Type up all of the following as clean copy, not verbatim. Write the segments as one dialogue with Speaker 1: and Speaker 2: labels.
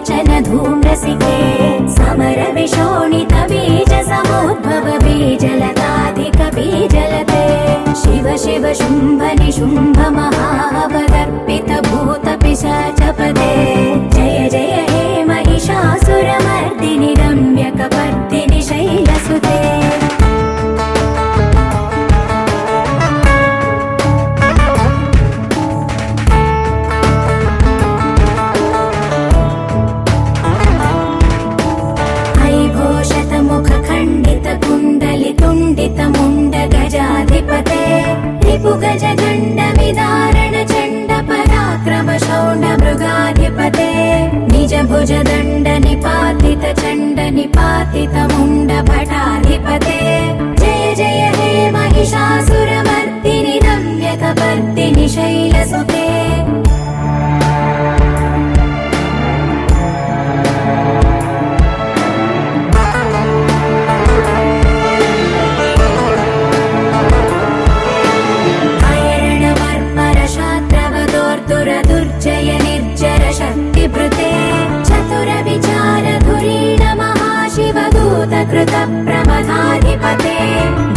Speaker 1: लोचन धूम्रसिके समरविशोणित बीज समुद्भव बीजलताधिक बीजलते शिव शिव शुम्भ निशुम्भ महावदर्पित भूत पिशाचपदे जय जय हे महिषासुरमर्दिनि रम्यकपर्दिनि शैलसुते मुण्ड गजाधिपते रिपु गज दण्ड विदारण चण्ड पराक्रम शौण्ड मृगाधिपते निज भुज दण्ड निपातित चण्ड निपातित मुण्ड भटाधिपते जय जय हे महिषासुरमर्दिनि रम्यकपर्दिनि शैलसुते दुर्जय निर्जर शक्तिभृते चतुर विचार धुरीण महाशिवदूत कृत प्रमदाधिपते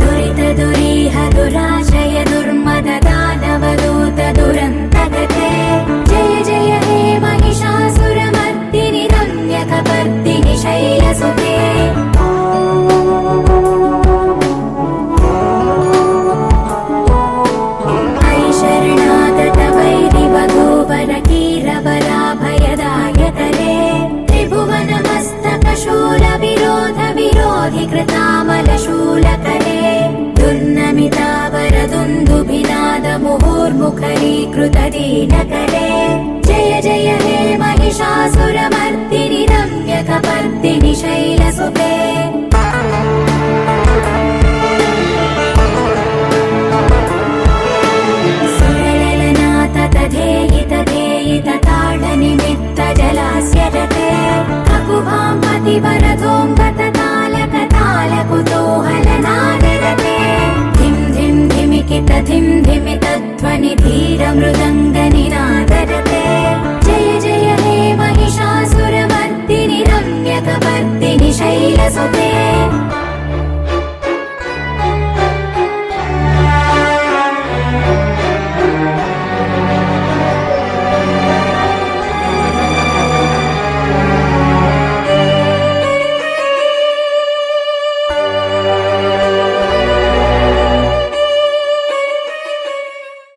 Speaker 1: दुरित दुरीह दुराशय दुर्मद दानवदूत दुरन्तगते जय जय हे महिषासुरमर्दिनि रम्यकपर्दिनि शैलसुते कृतामलशूलकरे दुर्नमितावरदुन्दुभिनाद मुहुर्मुखरीकृत दीनकरे जय जय हे महिषासुरमर्दिनि रम्यकपर्दिनि शैलसुते सुरललनाथ तथेयित धेयित ताडनिमित्त जलास्य रते ककुभां पतिवरधोऽङ्गत कुतूहलनादरते धिं धिं धिमिकित धिं धिमित ध्वनि धीर मृदङ्ग